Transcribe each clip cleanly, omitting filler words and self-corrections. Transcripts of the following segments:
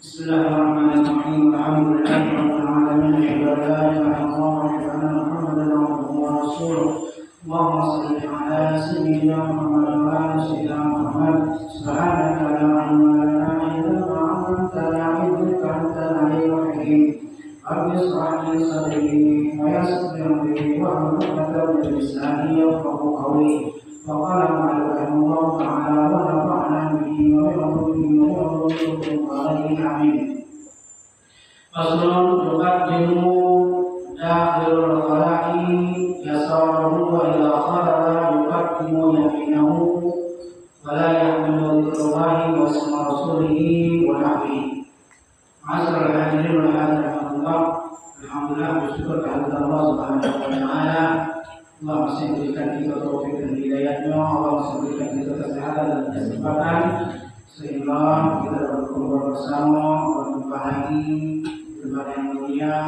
Bismillahirrahmanirrahim. Alhamdulillahirabbil alamin. اللهم صل على سيدنا محمد وعلى سيدنا محمد. سبحانك لا علم لنا الا ما علمتنا انك انت العليم الحكيم. رب اشرح لي صدري ويسر لي امري واحلل عقدة من لساني يفقهوا قولي. وقال مالك رحمه الله تعالى ونفعنا به وبعلومه وبعلومه عليه امين. فصل يقدم داخل الخلاء يساره وإذا خرج يقدم يمينه ولا يحمل ذكر الله واسم رسوله ونحوه. معاشر الحاضرين والحاضرات رحمة الله. Alhamdulillah bersyukur kehadirat Allah Subhanahu wa taala. Allah masih berikan kita taufik dan hidayahnya. Allah masih berikan kita kesehatan dan kesempatan sehingga kita dapat berkumpul bersama berjumpa lagi di tempat yang mulia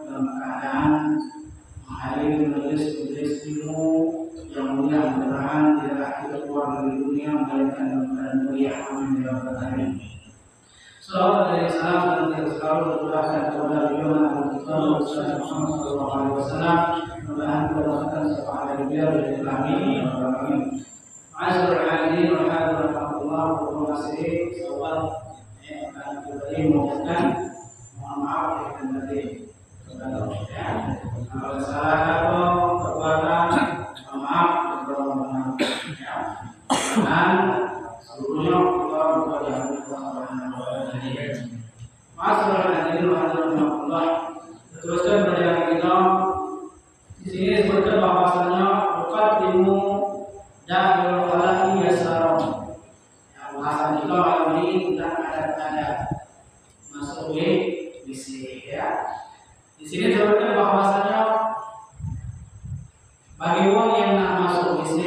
dalam keadaan menghadiri majelis ilmu yang mulia, mudah-mudahan tidak kita keluar dari dunia melainkan dalam keadaan mulia. Amin ya rabbal alamin. Salawat dari salam dan selalu tercurahkan kepada junjungan kita Rasulullah Muhammad sallallahu alaihi wasallam. Mudah-mudahan kita mendapatkan syafaat dari beliau dan amin ya rabbal alamin. Ma'asyiral hadirin wal hadirat rahmatullah wa barakatuh. Sahabat yang akan kita mengucapkan mohon maaf lahir dan batin. Kalau salah kata perbuatan, maaf dan seluruhnya kita kepada Allah Subhanahu wa taala. Masalah hadirin rahmatullah. Teruskan belajar kita. Di sini disebutkan bahwasanya muqaddimu dakhil khalaqi yasara. Yang bahasa kita malam ini tidak ada masuk WC ya. Di sini disebutkan bahwasanya bagi orang yang nak masuk WC,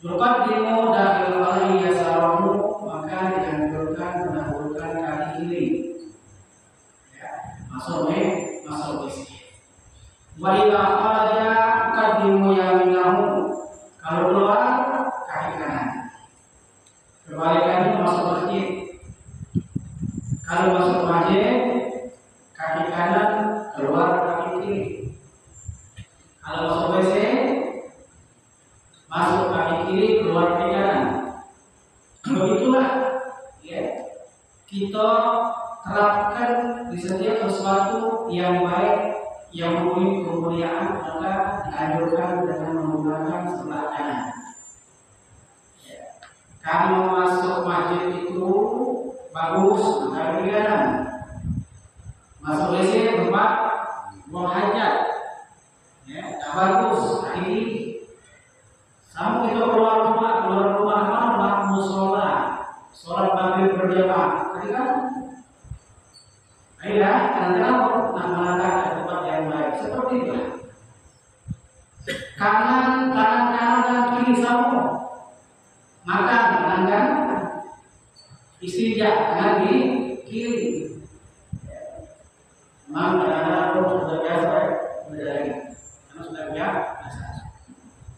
yuqaddimu dakhil khalaqi yasarahu, maka dianjurkan mendahulukan kaki kiri. Ya, masuk WC. Wa idza kharaja qaddimu yaminahu, kalau keluar kaki kanan. Kebalikannya masuk masjid. Kalau masuk masjid kaki kanan, keluar kaki kiri. Kalau masuk WC masuk kaki kiri, keluar kaki kanan. Begitulah ya, kita terapkan di setiap sesuatu yang baik yang mempunyai kemuliaan, maka dianjurkan dengan menggunakan sebelah kanan. Ya. Kalau masuk masjid itu bagus, maka kiri kanan. Masuk WC tempat Ya, kadang-kadang melangkah ke tempat yang baik seperti itu. Kanan dan kiri sama. Makan kanan dan istinja kanan di kiri. Memang kadang-kadang aku sudah biasa berdari, karena sudah biasa.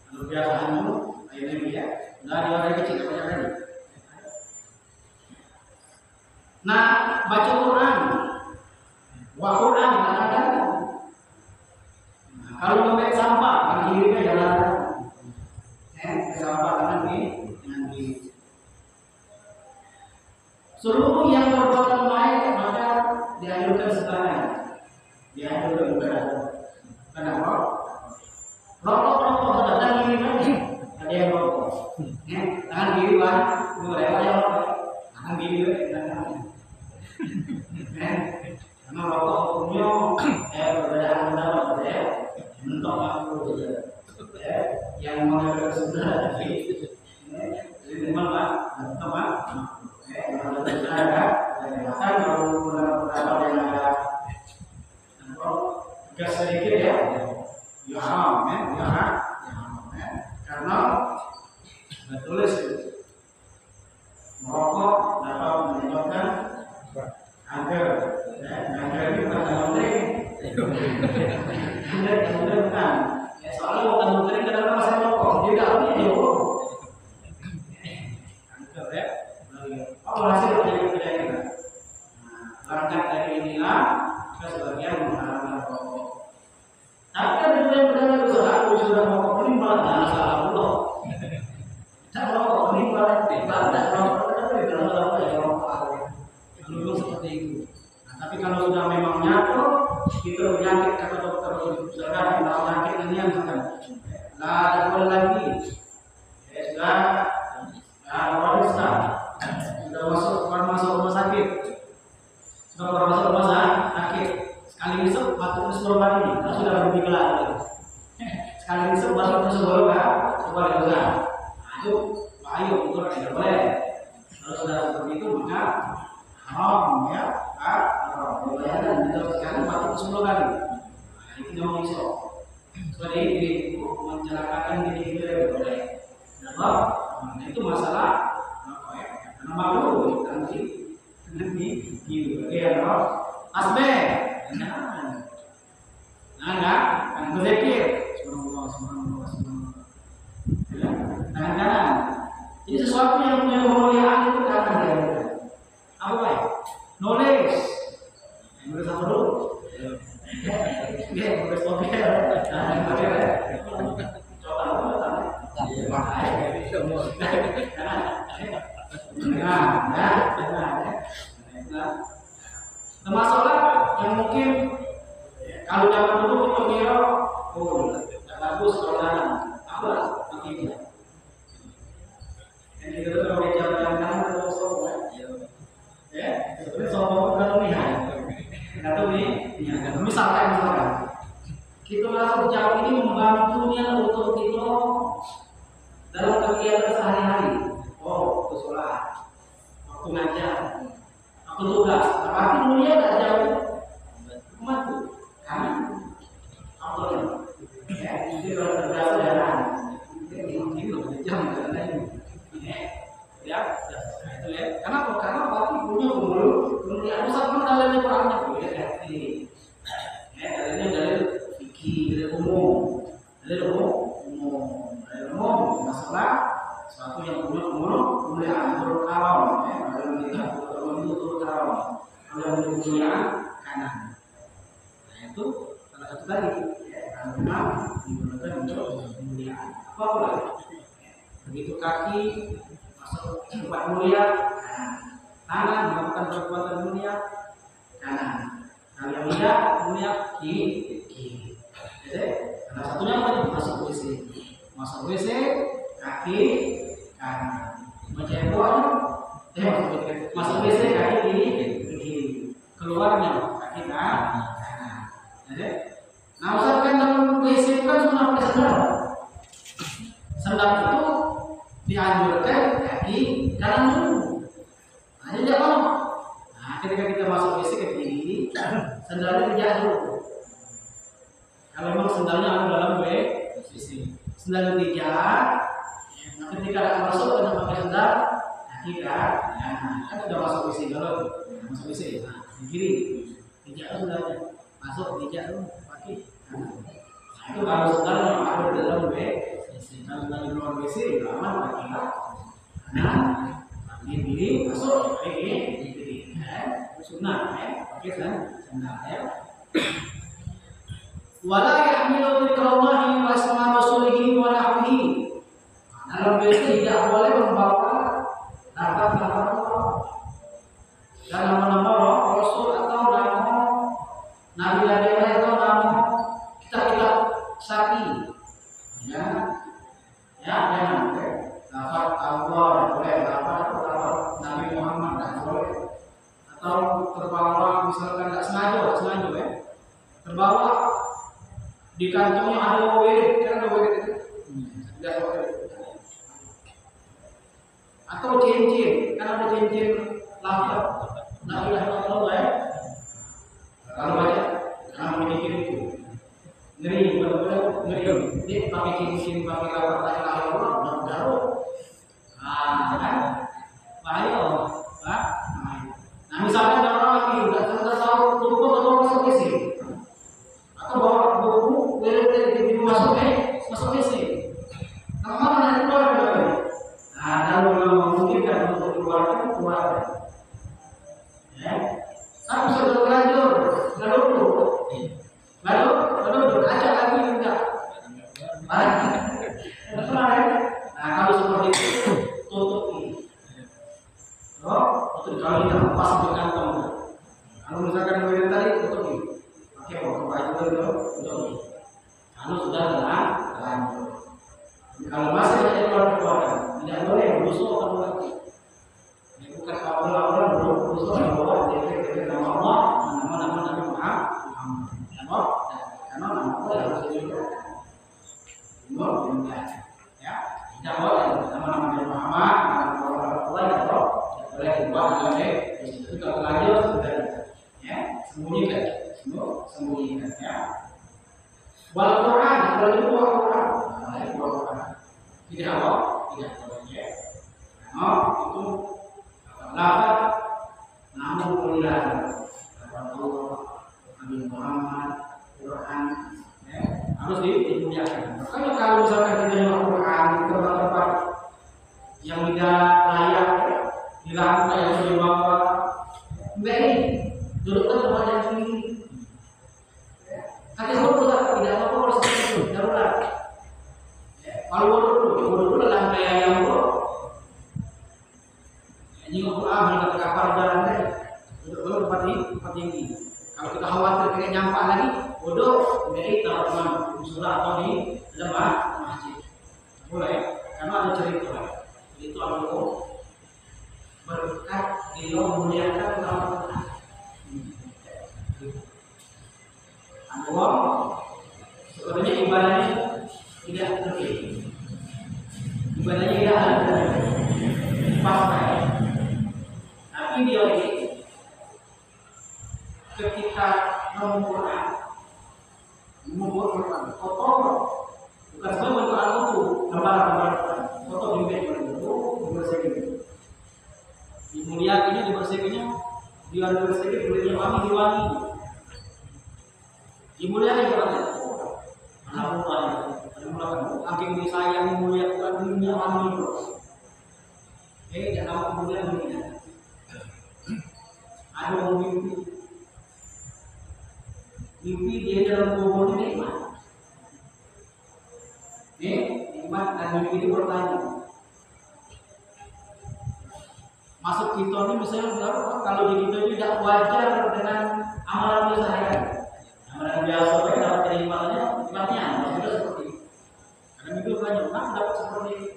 Kalau biasa itu, akhirnya dia dari orang kecil banyak lagi. Nah, baca Quran, Quran kadang-kadang. Kalau membuang sampah, kan kiri jalan. Sampah kanan kiri. Seluruh yang berbuat baik maka dianjurkan sekarang. Dianjurkan berat. Kenapa? Rokok datang kiri lagi. Ada yang rokok. Tangan kiri lah, mulai yang rokok. Tangan kiri karena rokok punya perbedaan pendapat ya. Mentok aku yang mengajar sudah jadi memang Pak, teman. Kalau ada pendapat yang ada gas sedikit ya, ya haram karena tulis merokok dapat menyebabkan kanker. Kanker itu bukan penting. Kanker bukan. Soalnya bukan penting kadang-kadang saya merokok, dia dalamnya jauh. Kanker ya. Oh, hasil dari kita. Berangkat dari inilah kita sebagian mengharamkan rokok. Tapi kan juga yang benar usaha aku sudah rokok ini malah salah pula. Saya rokok ini malah tidak rokok tapi dalam ya rokok. Dulu seperti itu. Nah, tapi kalau sudah memang nyatu, kita penyakit kata dokter misalkan penyakit ini yang misalkan ada boleh lagi. Ya sudah, masuk rumah sakit. Sudah masuk rumah sakit. Sekali besok batuk seluruh badan ini, sudah berhenti lagi. Sekali besok batuk seluruh badan, nah itu bahaya itu tidak boleh. Kalau sudah seperti itu maka haram ya, haram. Bayangkan kalau sekali batuk seluruh kali, nah itu tidak bisa. Seperti ini mencelakakan diri kita tidak boleh. Nah itu masalah. Nama lu nanti gitu ya loh. Asbe, jangan berzikir. Subhanallah. Jangan. Jadi sesuatu yang punya kemuliaan itu karena dia. Apa baik? Nulis apa dulu? Ya, nulis kopi. Masalah yang mungkin kalau zaman dulu kita kira tidak bagus kalau dalam apa nantinya. Yang kita kalau di zaman atau sombong ya, sebenarnya sombong kalau lihat, atau misalkan kita masuk jauh ini membantunya untuk kita dalam kegiatan sehari-hari. Oh, itu sholat, waktu ngajar, waktu tugas. Tapi mulia tak jauh, mati. Kan? Auto ya, itu kalau terbiasa jalan. Ini loh, jam jalan ini. Ya, itu ya. Kenapa? Karena pasti punya kemuliaan besar pun dalamnya perannya punya hati. Ya, dalilnya dalil fikih, dalil umum, masalah sesuatu yang punya kemuliaan turut karam ya, dalam kita turut karam. Kalau yang kemuliaan kanan. Nah itu salah satu tadi ya, karena digunakan untuk kemuliaan. Apa pula? Begitu kaki masuk tempat mulia, tangan melakukan perbuatan mulia, kanan. Kalau yang mulia kiri. Jadi salah satunya apa? Masuk WC kaki kanan. Baca doa masuk WC kaki kiri. Keluarnya kaki kanan. Jadi, nah usahakan dalam WC kan sudah pakai sendal. Sendal itu dianjurkan kaki kanan dulu. Nah, jadi apa? Nah, ketika kita masuk WC ke gigi, sendalnya dijak dulu. Kalau memang sendalnya ada dalam WC, sendalnya dijak. Nah, ketika masuk kita pakai sendal, kaki kan sudah masuk WC kalau masuk WC, nah, di kiri dijak sendalnya, masuk dijak dulu kaki. Nah, itu kalau sendal yang ada di dalam WC, kalau di luar WC aman kaki kanan, kaki kiri masuk kaki kiri, sunnah pakai sendal ya. Wala yahmilu dzikrallahi wa isma rasulihi wa nahwihi. Dalam WC tidak boleh membawa lafaz-lafaz Allah dan nama-nama Rasul atau nama nabi-nabi atau nama kitab-kitab sakti. Ya, jangan lafaz Allah boleh, lafaz Nabi Muhammad tidak boleh. Atau terbawa misalkan tidak sengaja ya, terbawa di kantongnya ada wirid, kan ada wirid itu, tidak boleh. Atau cincin, kan ada cincin lafaz la ilaha illallah ya. Kalau baca, kalau cincin itu ngeri, benar-benar ngeri. Dia pakai cincin, pakai lafaz la ilaha illallah, baru. Kan bahaya, Nah misalnya ada orang lagi nggak tahu lupa atau masuk WC, atau bawa buku wirid masuk WC, nah mana yang keluar dari? Nah, kalau memungkinkan untuk keluar. Ya. Tapi sudah terlanjur, lalu ajak lagi enggak. Nah, kalau seperti itu tutupi. Kalau tidak pas di kantong. Kalau misalkan yang tadi tutupi. Pakai baju itu tutupi. Kalau sudah terlanjur. Kalau masih ada keluar-keluaran, tidak boleh busuk atau lagi. Ini bukan awal-awal busuk atau lagi. Jadi nama Allah, nama Nabi Muhammad. Karena nama Allah harus dijaga. Ya, tidak boleh nama Nabi Muhammad, nama Allah tidak boleh dibuat dalam itu kalau lanjut sudah ya sembunyikan ya. Wal Quran, kalau itu Quran. Tidak apa? Tidak boleh. Itu lafaz namun mulia Allah, Nabi Muhammad, Quran harus dimuliakan. Makanya kalau misalkan kita dengar Quran di tempat-tempat yang tidak layak, dilakukan yang sudah dibawa, baik duduk di tempat yang tinggi. Tapi kalau tidak apa-apa harus duduk darurat. Kalau bodoh dalam gaya yang bodoh, ini berangkat ke kapal jalan tadi, duduk tempat tinggi. Kalau kita khawatir kita nyampak lagi, bodoh, jadi teman surah atau di lembah masjid. Boleh, karena ada cerita. Itu Allah berkat dia memuliakan Allah. Allah sebenarnya ibadahnya tidak lebih. Ibadahnya tidak ada pasai. Tapi dia ini ketika mengumpulkan foto bukan semua bentuk itu gambar foto dibersihkan, dimuliakannya, dibersihkannya, kulitnya wangi, dimuliakan kepada Allah. Angking disayang memuliakan dunia wangi terus. Jangan kemudian dunia. Ada orang mimpi dia dalam kubur ini nikmat. Nikmat dan mimpi itu bertanya. Masuk kita ini misalnya kalau di kita itu tidak wajar dengan amalan biasa. Amalan biasa dapat kenikmatannya, maksudnya seperti itu. Karena mimpi bertanya, kenapa dapat seperti itu?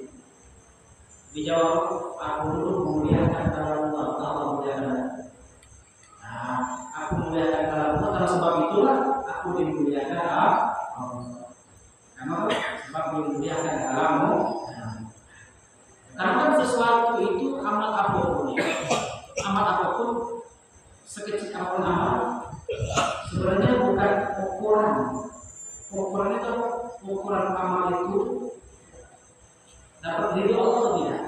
Dijawab, aku dulu memuliakan Allah memuliakan. Nah, aku memuliakan Allah karena sebab itulah aku dimuliakan Allah. Karena sebab dimuliakan Allahmu. Karena sesuatu itu amal apapun sekecil apapun amal, sebenarnya bukan ukuran. Ukuran itu ukuran amal itu dapat ridho Allah atau tidak.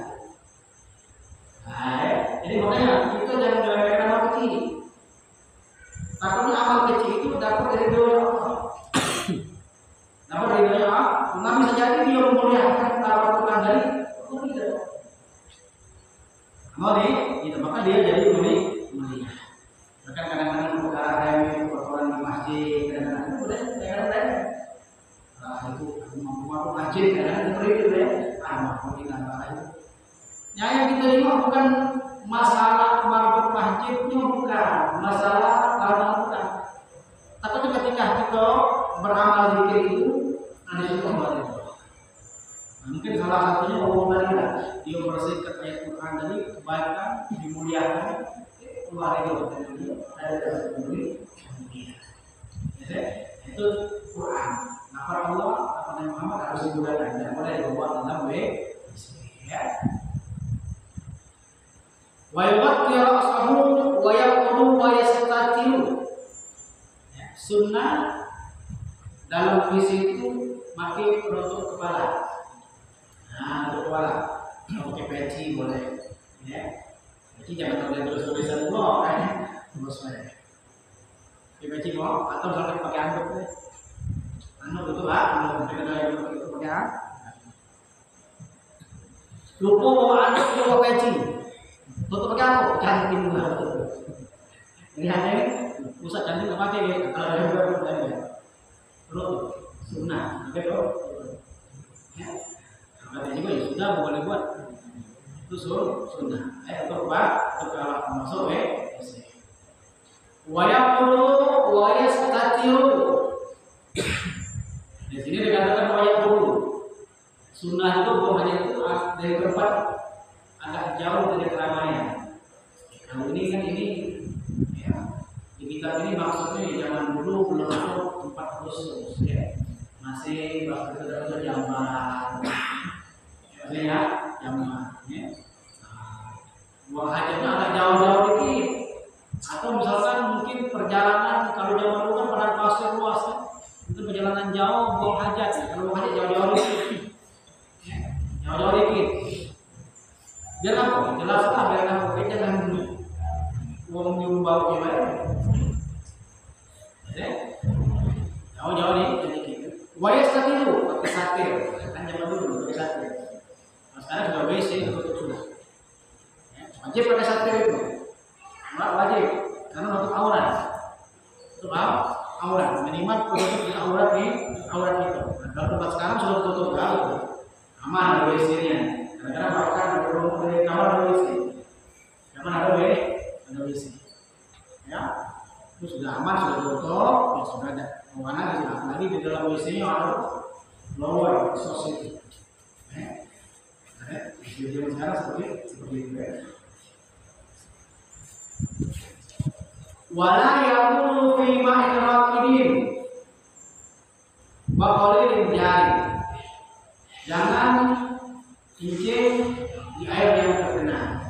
Nah, jadi makanya kita jangan meremehkan amal kecil. Takutnya amal kecil itu dapat ridho Allah. Dapat ridho Allah. Nah, bisa jadi dia memuliakan tawaran Tuhan dari Allah tidak. Mau nih, gitu. Maka dia jadi mulia. Bahkan kadang-kadang perkara remeh, kotoran di masjid, kadang-kadang udah kadang-kadang. Nah itu mampu masjid, kadang-kadang seperti itu ya. Mampu ditambah itu. Yang kita lihat bukan masalah mampu masjidnya, bukan masalah amal bukan. Tapi ketika kita beramal zikir itu, ada situ kembali. Mungkin salah satunya omongan dia membersihkan ayat Quran dari kebaikan, dimuliakan, keluar dari itu Quran. Nah, para Allah apa Nabi Muhammad harus digunakan dan boleh dibawa dalam ya. Wa yuqti ra'sahu wa yaqulu wa yastatiru. Sunnah dalam visi itu pakai penutup kepala. Nah, untuk kepala, pakai peci boleh, ya. Peci jangan boleh terus tulisan blok, kan? Terus boleh. Pakai peci blok atau misalkan pakai anduk, ya. Anduk itu lah, anduk kita yang itu pakai anduk. Lupa bawa anduk itu bawa peci, tutup pakai anduk, cantik banget. Ini hanya pusat cantik nggak pakai, ya. Kalau yang baru ya. Terus sunnah, oke bro. Ya. Berarti juga ya sudah boleh buat itu sunnah. Untuk kalau masuk wayaqulu wa yastatiru. Di sini dikatakan wayaqulu. Sunnah itu bukan hanya itu dari tempat agak jauh dari keramaian. Kalau ini kan ini ya, di kitab ini maksudnya zaman dulu belum ada tempat khusus ya. Masih waktu itu zaman ya, jamaah ya. Buang hajatnya agak jauh-jauh dikit. Atau misalkan mungkin perjalanan kalau zaman dulu kan padang pasir luas kan. Itu perjalanan jauh buang hajat. Kalau buang hajat jauh-jauh dikit. Ya, jauh-jauh dikit. Biar apa? Jelas lah biar apa? Kita jangan buang nyuruh bau gimana. Ya. Jauh-jauh dikit. Wayas itu pakai satir. Kan zaman dulu pakai satir. Sekarang sudah WC tutup sudah. Ya, wajib pakai satir itu. Enggak wajib karena untuk aurat. Untuk aurat minimal tutup di aurat itu. Nah, kalau tempat sekarang sudah tutup kalau aman WC-nya. Kadang-kadang bahkan dari kamar ada WC. Kamar ada WC. Ya, itu sudah aman sudah tutup. Ya sudah ada. Mana lagi di dalam WC-nya ada lower society. Video sekarang seperti itu ya. Wala yaqulu fi ma'in raqidin wa qalilin jari. Jangan kencing di air yang tergenang.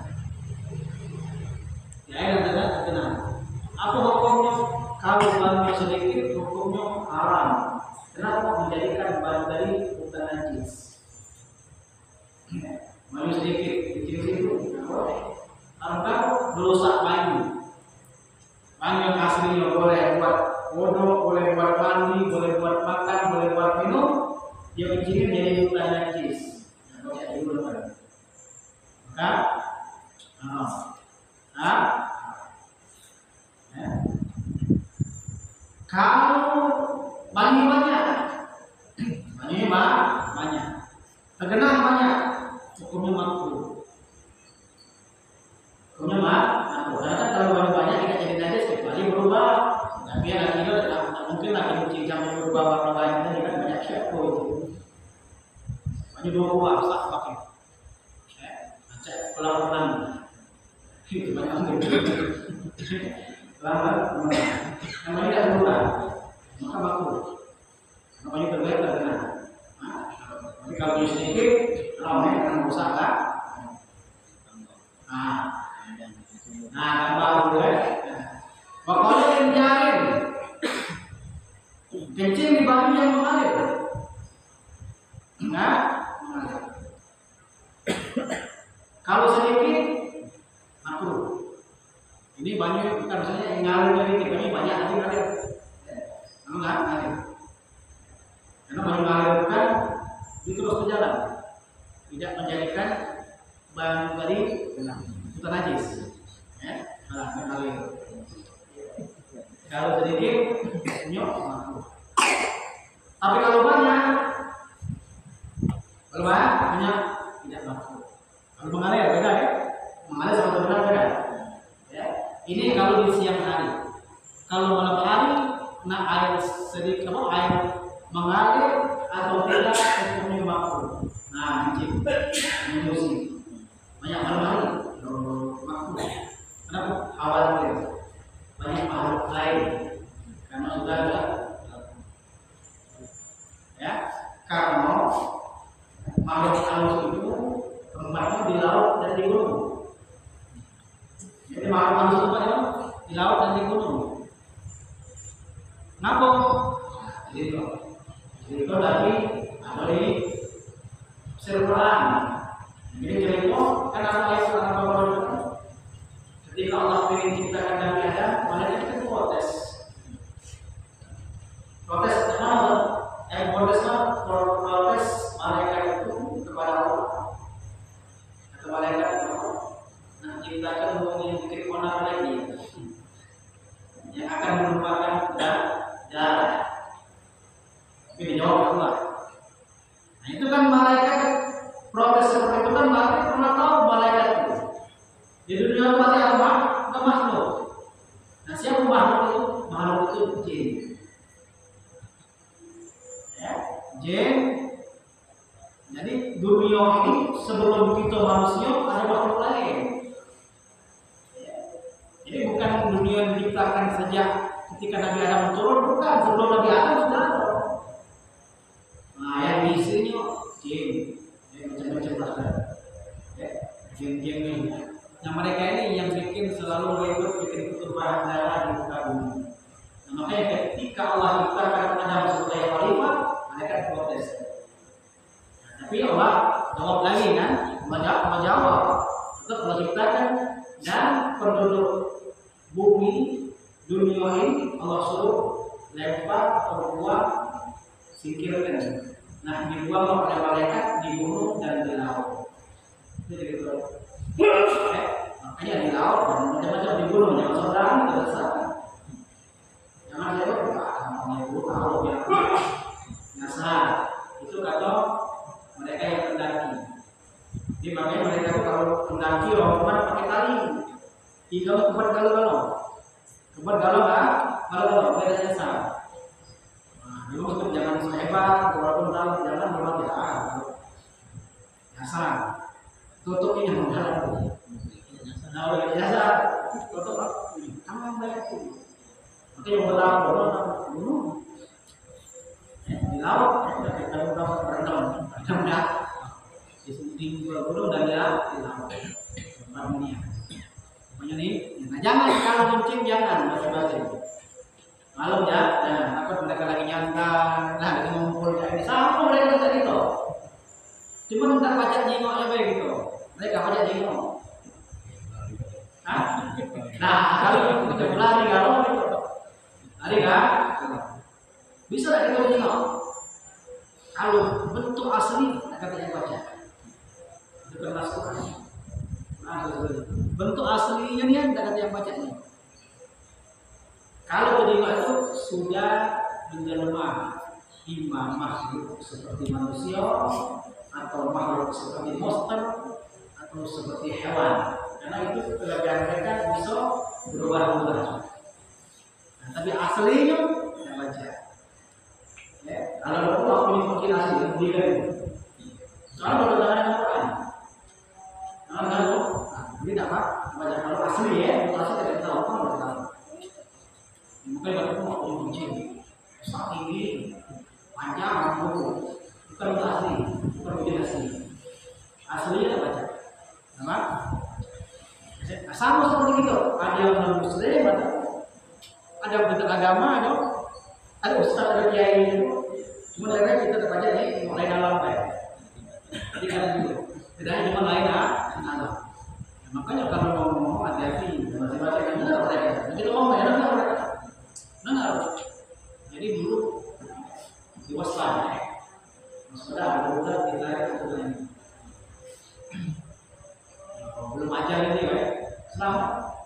Di air yang tergenang. Apa hukumnya? Kalau banyu sedikit, hukumnya haram. Kenapa? Menjadikan banyu tadi bukan najis. Banyu sedikit, kecil situ, atau merusak banyu. Banyu yang aslinya boleh buat wudhu, boleh buat mandi, boleh buat makan, boleh buat minum. Dia kecilin jadi bukan najis. Nah, jadi bukan. Maka, kalau banyu banyak, tergenang banyak. Hukumnya makruh. Karena kalau banyak banyak tidak jadi najis kecuali berubah. Tapi yang itu tidak mungkin lagi cuci sampai berubah warna lain dan banyak syakko itu. Banyak berubah sah pakai. Macam pelan-pelan. Itu banyak lambat. Namanya tidak berubah, maka makruh. Makanya terbaik tergenang. Tapi kalau sedikit ramai karena rusak kan? Tambah boleh. banyu yang mengalir. Nah, mengalir. Kalau sedikit, makruh. Ini banyu bukan misalnya yang ngalir sedikit, banyu banyak tapi ngalir. Kalau nggak ngalir. Karena banyu ngalir bukan itu terus berjalan, tidak menjadikan banyu tadi itu najis. Ya, mengalir. Kalau sedikit, nyok makruh. Tapi kalau banyak tidak makruh. Kalau mengalir beda ya, mengalir sama benar beda. Ya, ini kalau di siang hari. Kalau malam hari, nah air sedikit air mengalir atau tidak hukumnya makruh. Nah, menyusi banyak malam hari makruh. Kenapa? Khawatir banyak makhluk lain karena sudah ada ya, karena makhluk halus itu tempatnya di laut dan di gunung. Jadi makhluk halus itu tempatnya di laut dan di gunung. Kenapa? Cerita dari Al-Quran. Jadi cerita kan apa ketika Allah ingin ciptakan Nabi Adam, malaikat itu protes. Protes kenapa? Protes malaikat itu kepada Allah. Kata malaikat itu, nah ciptakan bumi yang bikin onar lagi, yang akan merupakan darah. Tapi dijawab Allah. Nah itu kan malaikat protes seperti itu kan malaikat pernah tahu malaikat itu. Di dunia mati apa? Enggak makhluk. Nah siapa makhluk itu? Makhluk itu jin. Ya, jin. Jadi dunia ini sebelum kita manusia ada makhluk lain. Ya. Jadi bukan dunia yang diciptakan sejak ketika Nabi Adam turun, bukan, sebelum Nabi Adam sudah ada. Nah yang diisinya jin, macam-macam lah. Ya, jin-jin ini. Nah mereka ini yang bikin selalu ribut, bikin pertumpahan darah di muka bumi. Nah, makanya ketika Allah ciptakan Adam sebagai khalifah, mereka protes. Nah, tapi Allah jawab lagi kan, menjawab. Tetap Allah ciptakan dan penduduk bumi dunia ini Allah suruh lempar atau buang, singkirkan. Nah dibuang oleh malaikat, dibunuh dan di laut. Jadi gitu. Makanya di laut macam-macam dibunuh, jangan seberang tersesat. Jangan lewat menyebuh laut yang nyasar. Itu kata mereka yang pendaki. Jadi makanya mereka itu kalau pendaki orang pakai tali. Tiga tempat galau-galau. Tempat galau beda nyasar. Nah, dulu jangan sehebat, walaupun tahu jangan berarti nyasar. Tutup ini mendalam. Nah, oleh biasa tutup kamu yang banyak itu. Nanti yang berlalu di laut, kita berendam, di gunung dan di laut. Pokoknya nih, nah jangan kalau kencing jangan basa-basi. Malam ya, nah takut mereka lagi nyantai, nah lagi ngumpul kayak ini, sama mereka tadi itu. Cuma minta pajak jengoknya baik gitu. Mereka pajak jengok. Nah, kalau kita lari kalau gitu. Lari kan? Bisa enggak kita jengok? Kalau bentuk asli katanya pajak. Itu kan masuk. Nah, bentuk aslinya nih enggak kata yang bacanya. Kalau jengok itu sudah menjelma imam makhluk seperti manusia atau makhluk seperti monster atau seperti hewan, karena itu kelebihan mereka bisa berubah-ubah. Nah, tapi aslinya tidak baca. Ya, kalau aku mungkin asli lebih dari itu. Soalnya bertentangan dengan Quran. Kalau ini dapat baca kalau asli ya, asli tidak tahu apa tidak tahu. Mungkin kalau mau diuji, saat ini panjang buku. Bukan asli, bukan mungkin asli. Aslinya tak baca. Nama? Sama seperti itu. Ada yang non muslim, ada yang beragama, ada ustaz, ada kiai. Cuma daerah kita tetap aja nih mulai dalam kayak. Jadi kan gitu. Bedanya cuma lain dalam. Makanya kalau ngomong hati-hati, masing-masing kan benar mereka. Begitu ngomong ya benar mereka. Benar. Jadi dulu diwaspadai. Waspada udah kita itu ini. Belum ajar ini ya. Selamat.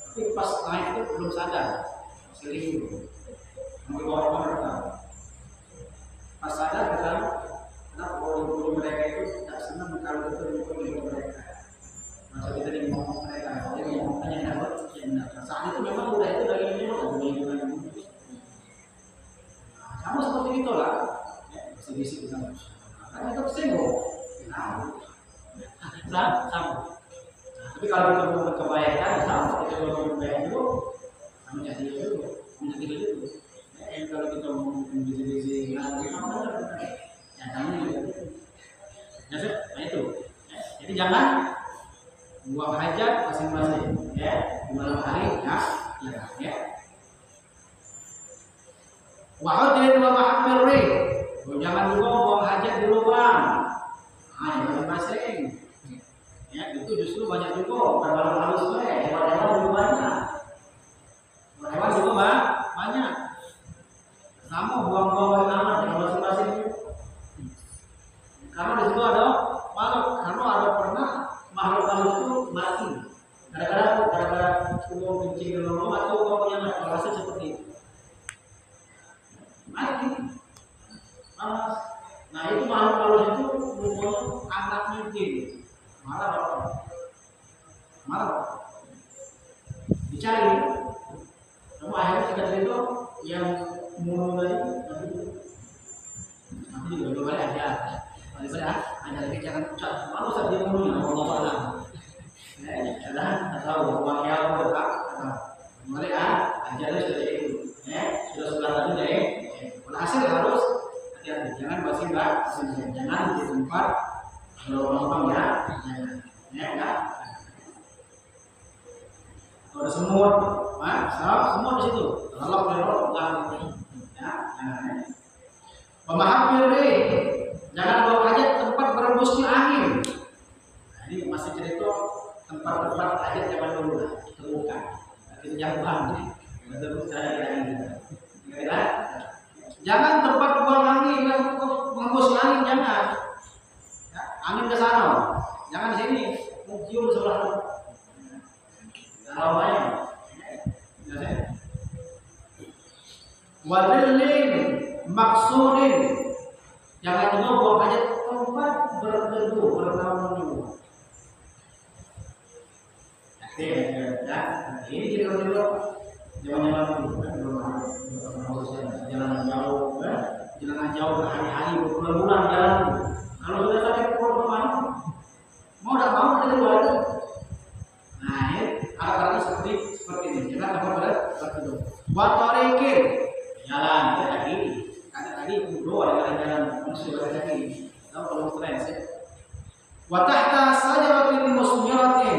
Tapi pas naik itu belum sadar. Sering mau bawa mereka. Pas sadar kan, kenapa guru mereka itu tidak senang kalau kita guru mereka. Masa kita ngomong mereka, jadi ngomongnya dapat yang saat itu memang udah itu dari ini sama seperti itulah, bisik-bisik sama. Karena itu singgung, sama. Tapi kalau kita mau kebaikan, sama kita mau kebaikan itu, sama jadi itu, menjadi itu. Kalau kita mau bisik-bisik, ya kami juga. Nah itu. Jadi jangan buang hajat masing-masing, ya di malam hari, ya. Wahadrin wa mahmiri, jangan juga buang hajat di lubang, masing-masing. Ya itu justru banyak juga barang halus hewan-hewan juga banyak, hewan juga banyak. Kamu buang-buang nama dengan masing-masing. Karena di situ ada makhluk, karena ada pernah makhluk itu mati. Gara-gara umum kencing di rumah atau uang yang merasa seperti itu. Mati. Nah itu makhluk itu membuat anaknya jin. Marah. Dicari. Kamu akhirnya cerita itu yang mulai nanti juga boleh aja. Ada lagi jangan malu saat dia mulai Allah Taala. Atau uangnya berhak. Mulai ajarnya sudah itu. Sudah sebelah tadi deh. Hasil harus hati-hati. Jangan basing-basing. Jangan di tempat lorong ya. Jangan. Ada semut, semut di situ. Lolok ya. Pemahami jangan bawa hajat tempat berembusnya angin. Nah, ini masih cerita tempat-tempat hajat zaman dulu lah, terbuka. Kita jauhan nih, terus cara kita. Jangan tempat buang angin, mengembusnya angin jangan. Ya, angin ke sana, jangan di sini. Cium sebelah. Namanya. Wadilin maksurin, jangan juga buang hajat tempat berteduh bernaung. Ya, ini kita dulu jalan-jalan dulu, jalan jauh berhari-hari berbulan-bulan jalan. Kalau sudah sakit perut kemana? Mau tidak mau kita keluar. Nah, ini alat-alat seperti ini. Jangan tempat berteduh. Watorikin jalan tadi dua jalan manusia kaki. Tahu kalau keren sih. Wa tahta sajaratin musmiratin.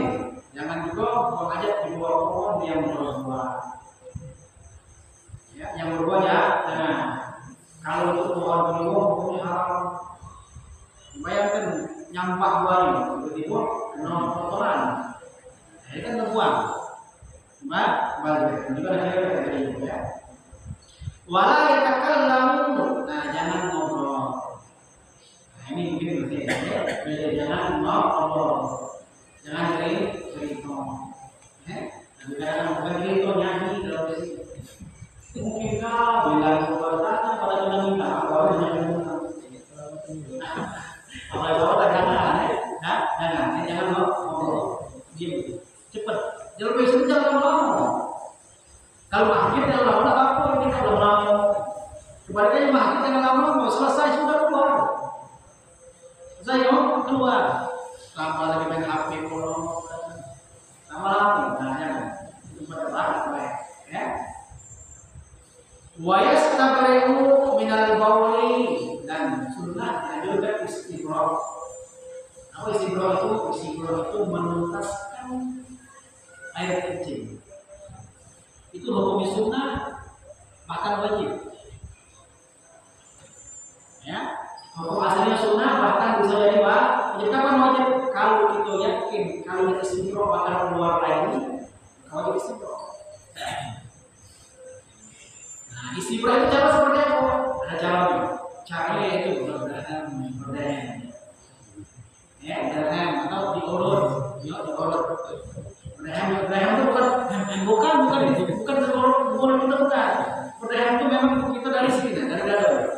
Jangan juga buang hajat di bawah pohon yang berbuah. Ya, yang berbuah ya. Nah, kalau itu pohon berbuah hukumnya haram. Bayangkan nyampah buahnya begitu kotoran. Nah, ini kan terbuang. Balik juga ada tadi ya. Wala yatakallamu, nah jangan ngobrol. Nah ini mungkin berarti ya. Jangan ngobrol. Jangan cerita. Kadang-kadang bukan cerita nyanyi dalam sini. Mungkin kau bilang bertanya pada kita minta apa nyanyi. Apa itu jangan ngobrol. Diam. Cepat. Jangan besok jangan ngomong. Kalau akhirnya lama apa ini kalau lama. Sebaliknya akhirnya jangan lama mau selesai sudah keluar. Saya mau keluar. Lama lagi main HP kalau lama-lama jangan. Itu berbahaya ya. Wa yastabri'u minal bauli, dan sunnah juga istighfar. Apa istighfar itu? Istighfar itu menuntaskan air kencing. Itu hukum sunnah, bahkan wajib. Istiqroh itu cara seperti apa? Ada caranya. Caranya itu berdahan. Ya, berdahan atau diurut, diurut. Berdahan itu bukan itu, bukan kita bukan. Berdahan itu memang kita dari sini, dari dada.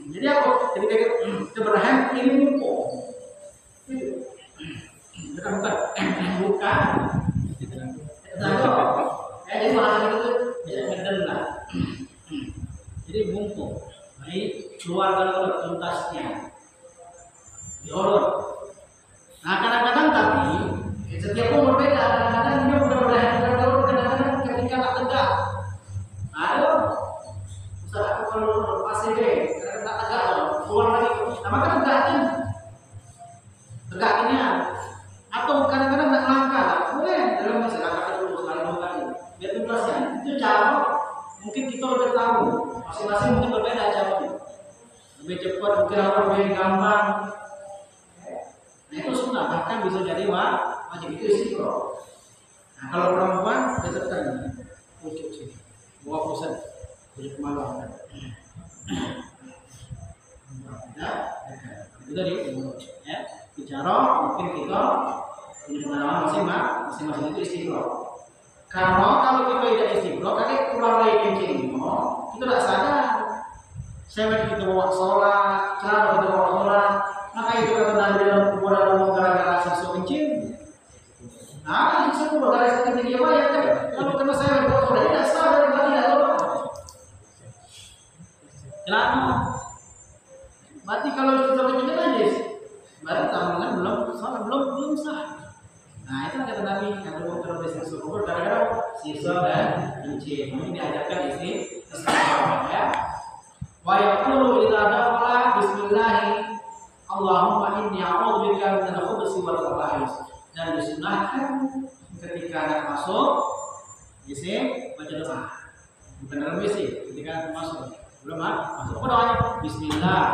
Jadi apa? Ketika kita berdahan ini mumpuk. Bukan. Jadi bahasa itu ngeden. Jadi mumpuk. Ini keluar dari tuntasnya. Diurut. Nah kadang-kadang tapi setiap orang berbeda. Kadang-kadang dia berdahan, kadang-kadang ketika tak tegak. Ayo, Ustaz aku kalau pasti deh, kadang tak tegak, keluar lagi. Nah maka tegakin. Tegaknya. Atau kadang-kadang tak langkah. Boleh dalam masyarakat dulu sekali dua kali. Biar tuntasnya. Itu cara. Mungkin kita lebih tahu. Masing-masing mungkin berbeda caranya. Lebih cepat, mungkin orang lebih gampang. Nah itu sunnah, bahkan bisa jadi wajib itu istiqroh. Nah kalau perempuan tetap tadi pucuk sini, bawa pusat, pucuk malam. Ya, itu tadi ya. Bicara mungkin kita punya pengalaman masing-masing itu istiqroh. Karena kalau kita tidak istiqroh, kakek keluar dari kencing kita tidak sadar. Saya kita bawa sholat, cara kita bawa sholat. Maka itu kata Nabi dalam kubur gara-gara siswa kencing. Nah, siswa kubur gara-gara kencing dia bayar kan? Kalau kena saya berbuat sudah tidak sah dari berarti tidak tahu. Kenapa? Berarti kalau siswa kencing najis, berarti tamunan belum sah. Nah, itu kata Nabi yang berbuat siswa kubur gara-gara siswa dan kencing. Ini diajarkan istiqomah ya. Wa yaqulu idza dakhala bismillah Allahumma inni a'udzubika minal khubuthi wal khaba'is. Dan disunahkan ketika anak masuk WC baca doa. Bukan dalam WC, ketika masuk. Belum masuk apa doanya? Bismillah.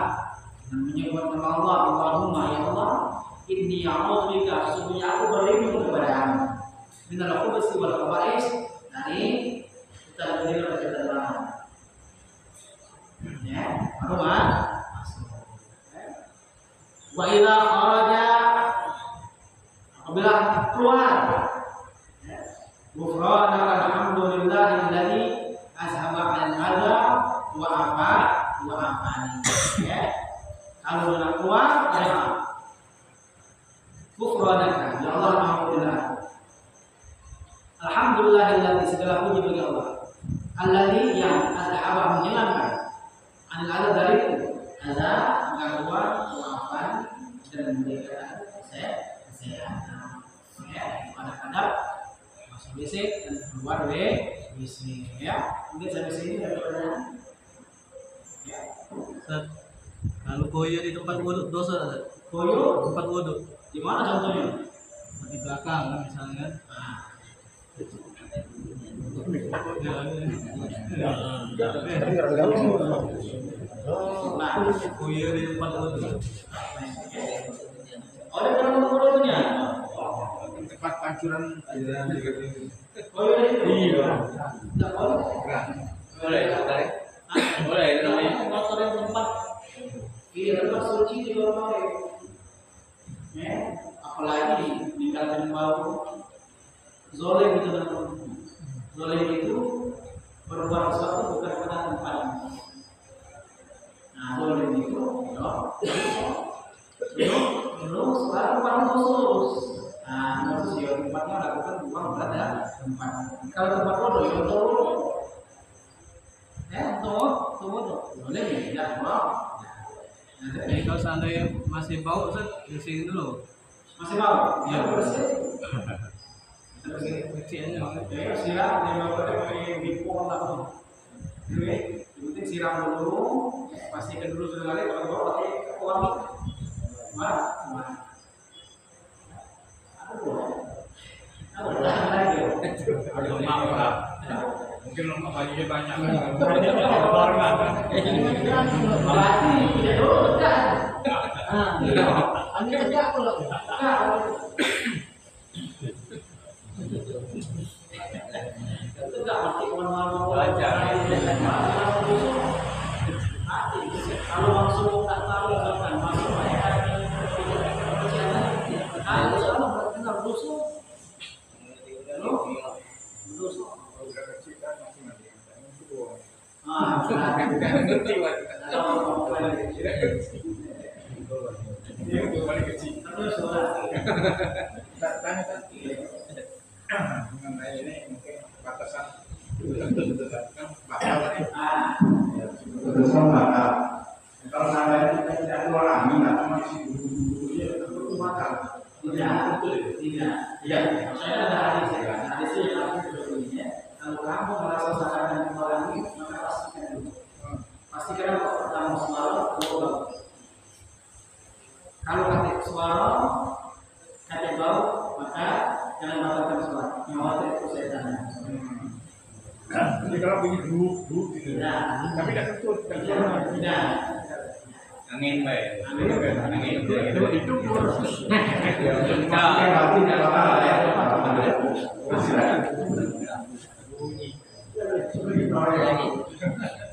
Dan menyebut nama Allah, Allahumma ya Allah, inni a'udzubika, sesungguhnya aku berlindung kepadamu minal khubuthi wal khaba'is, dari kita berdiri pada kebenaran. Ya, apa? Wa idza kharaja, apabila keluar, ghufranaka alhamdulillahi alladzi azhaba 'anil adha wa afani. Ya. Kalau sudah keluar, ya. Ghufranaka, ya Allah alhamdulillah. Alhamdulillahilladzi, segala puji bagi Allah. Alladzi yang azhaba, menghilangkan 'anil adha, dariku adza, gangguan, dan memberikan kesehatan. Ya, kadang-kadang masuk WC dan keluar WC ya. Mungkin sampai sini ada. Ya. Kalau koyo di tempat wudhu dosa, Koyo tempat wudhu di mana contohnya? di belakang kan misalnya. Nah, Koyo di tempat wudhu. ada orang-orangnya. Tempat pancuran Koyo itu. Iya. Enggak boleh. boleh boleh itu namanya Motor yang tempat tempat suci di luar ya, apalagi meninggalkan bau zolim itu namanya. Zolim itu berbuat sesuatu bukan pada tempatnya. Nah, zolim itu belum selalu paling khusus. Nah, khusus ya tempatnya lakukan buang pada tempat. Kalau tempat bodoh ya bodoh. Tuh, boleh tidak mau. Jadi kalau seandainya masih bau, Ustaz, bersihin dulu. Masih mau? Iya. Bersih. Bersihin aja. Ya, siram, dia mau pakai bipong lah. Oke, yang penting siram dulu, pastikan dulu sudah kali kalau mau pakai wangi. Mana? Ada lagi. ada lemak mungkin lemak bajunya banyak Berarti tidak dulu tegak. Ini tegak kalau tegak. Tegak masih mau belajar Kalau langsung tak tahu misalkan masuk mengenai ini mungkin batasan bakal Keputusan bakal. Kalau sampai kita tidak keluar angin atau masih dulu-dulu itu bakal. Tidak. Saya ada hadis ya. Hadisnya yang seperti ini ya. Kalau kamu merasa seakan orang ini, maka pastikan dulu. Pastikan kok pertama suara, kedua. Kalau kata suara, kata bau, maka jangan batalkan suara. Khawatir kesehatan. jadi kalau bunyi dulu gitu tapi tidak kentut Tidak. angin baik angin Itu Pakai batu tidak bakal ya.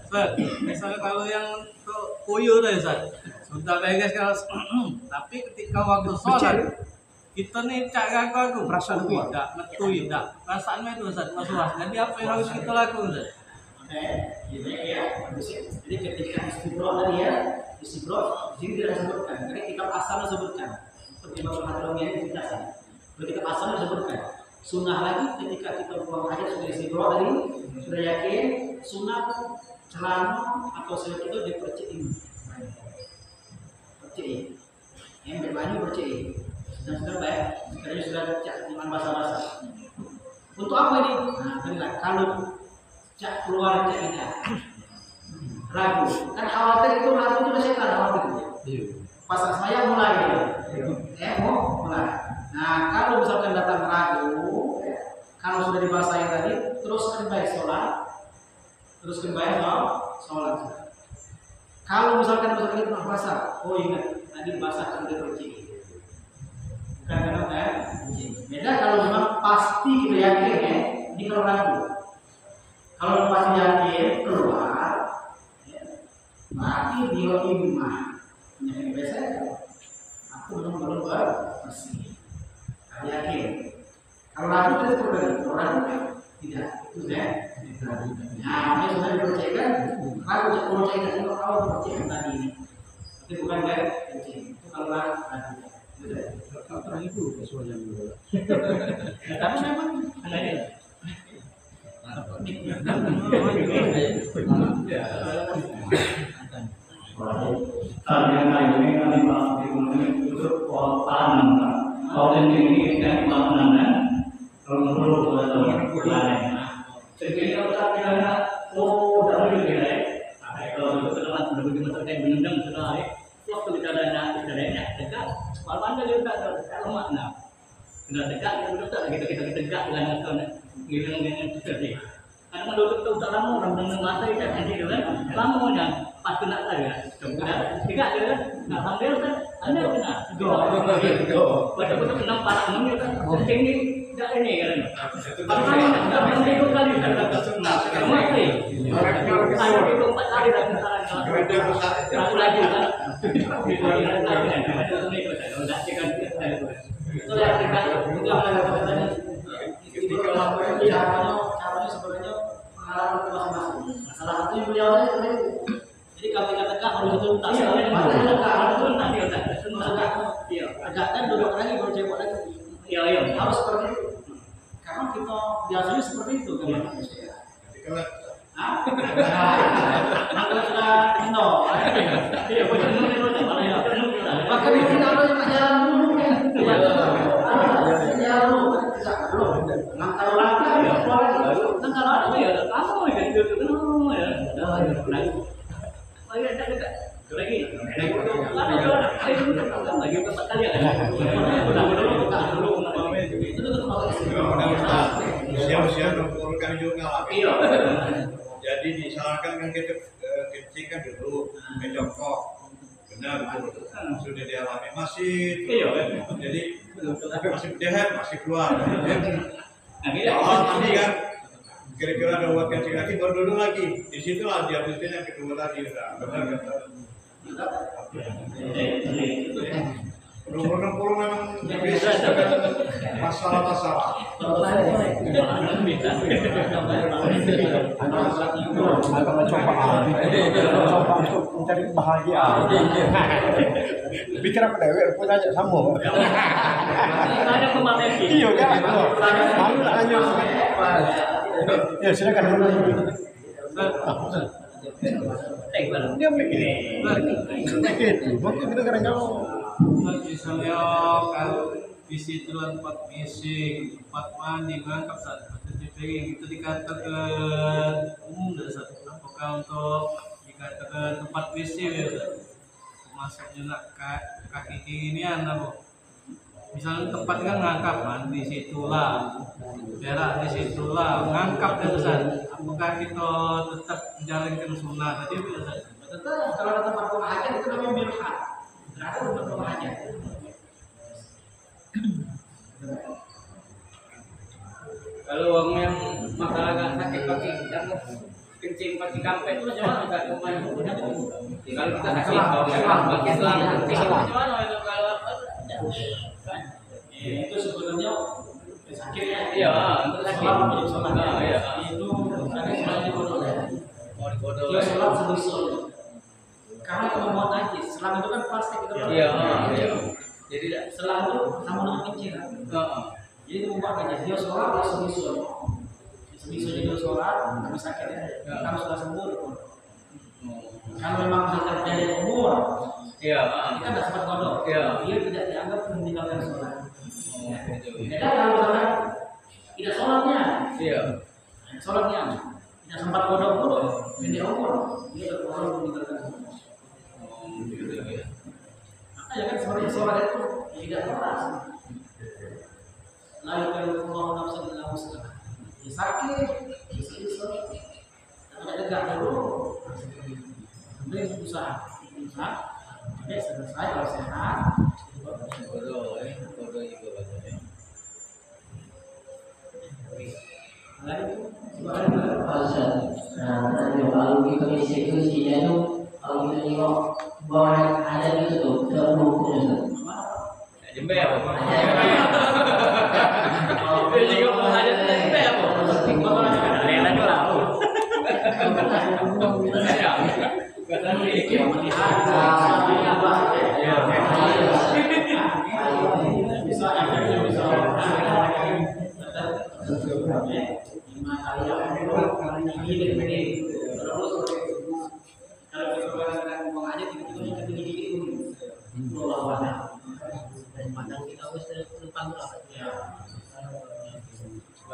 Ustaz, misalnya kalau yang kuyur ya Ustaz, sudah beres kalau tapi ketika waktu sholat kita nih cak aku perasaan tidak metui tidak perasaannya itu Ustaz was-was. Jadi apa yang harus kita lakukan Ustaz? Oke, gitu ya. Jadi ketika istibroh tadi ya, istibroh di sini tidak disebutkan. Karena kitab asal disebutkan. Seperti Imam Al-Harawi ini dijelaskan. Kalau kitab asal disebutkan. Sunnah lagi ketika kita buang hajat sudah istibroh tadi, sudah yakin sunnah celana atau selat itu dipercikin. Percikin. Yang berbanyu percikin. Dan sudah baik. Sekarang sudah cak dengan basah-basah. Untuk apa ini? Nah, tadilah kalau cak keluar cak tidak ragu kan khawatir itu ragu itu setan khawatir pas saya mulai mau mulai. Nah kalau misalkan datang ragu kalau sudah dibasahin tadi teruskan baik sholat teruskan baik sholat. Kalau misalkan itu basah, oh ingat tadi basah kan udah bercik bukan karena beda kalau memang pasti kita yakin ya ini kalau ragu. Kalau pasti yakin keluar, berarti dia imam. Yang biasa aku belum bersih. Yakin. Kalau ragu itu seperti itu, ragu tidak. Itu saya. Nah, ini sudah dipercayakan. Ragu tidak percaya itu kalau percaya tadi ini. Itu bukan kan? Itu kalau ragu. Itu sesuatu yang Tapi memang ada ini. Ternyata ini kami bahas di untuk tanam. Kalau ini kita bangunan, kalau perlu lain. Jadi kalau tak kira oh dah boleh kira. Kalau teman berbagi masalah yang menendang sudah. Waktu kita ada dekat, kalau anda juga kalau makna. Sudah dekat, kita tegak dengan dengan seperti karena menurut itu tak lama orang dengan masa itu nanti kan lamanya pas kena lagi kemudian tidak kan alhamdulillah kan anda kena betul-betul enam para menit kan ini tidak ini kan karena tidak itu kali kan masih saya itu 4 kali dan aku lagi kan itu yang kita jadi kalau caranya sebenarnya pengalaman masing-masing. Salah satu yang beliau seperti itu. Jadi kalau kita tegak harus tuntas. Harus tuntas dia tegak. Tegakkan duduk lagi baru cebok lagi. Iya. Harus seperti itu. Karena kita biasanya seperti itu kan. Kalau sudah penuh. Iya, bahkan mungkin ada yang jalan dulu kan. Jalan dulu. Kalau lagi ya kalau ada ya kamu ya gitu ya. Lagi ada dekat. Lagi. Ada jalan lagi tempat kali ya. usia-usia menurunkan juga. Iya. Jadi disarankan kan kita kencingkan dulu, jongkok. Benar betul. Sudah dialami masih. Iya. Jadi masih berdehat masih keluar. Akhirnya Tadi kan kira-kira ada waktu yang lagi baru duduk lagi. Di situlah dia mungkin yang kedua tadi udah benar kata. Umur 60 memang bisa masalah-masalah. Akan mencoba untuk mencari bahagia. Pikir apa dewe punya aja sama. Ada kemarin Iya kan? Lalu lanjut. Ya silakan. Dia begini. Begitu. Mungkin kita kadang-kadang Misalnya kalau visi itu tempat misi, tempat mandi, mengangkap saat itu dikatakan umum dan saat apakah untuk dikatakan tempat misi ya masuknya nak kaki kirian apa? Misalnya tempat kan ngangkap mandi situlah, berak di situlah, ngangkap dan saat apakah kita tetap menjalankan sunnah tadi biasa? Tetap kalau ada tempat buang hajat itu namanya mirhat. Berarti tempat buang hajat. Kalau orang yang masalah nggak sakit kaki dan kencing pakai kampet itu macam mana nggak kemarin? Kalau kita sakit pakai selang kencing macam mana itu kalau Itu sebenarnya sakitnya. iya untuk sakit iya Itu sebenarnya bodoh. Dia sholat sebisanya. Karena kalau mau najis, selang itu kan plastik itu. iya jadi Selang itu sama dengan kencing. Jadi itu membuat najis. Dia sholat dia sebisanya. Sebisanya dia sholat, tapi sakit ya. Kalau sudah sembuh itu. Kalau memang sudah terjadi umur, iya kita tidak sempat kodok. Iya. Dia tidak dianggap meninggalkan sholat. gitu Beda kalau misalkan tidak sholatnya, iya sholatnya tidak sempat kodok dulu, jadi umur dia berkorban meninggalkan sholat. Makanya kan sebenarnya sholat itu tidak keras. Lalu kalau Allah nafsu dalam muslim, dia sakit, bisa, tidak tegak dulu, sampai usaha, sampai selesai kalau sehat. bodoh juga bahasanya Kalau kita eksekusinya itu kalau kita tengok bahwa ada itu tuh terhukumnya jembe apa itu juga mau ada jembe apa rela lah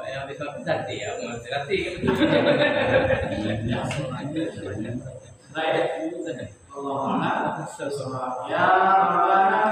yang bisa berarti ya berarti Ya Rabbana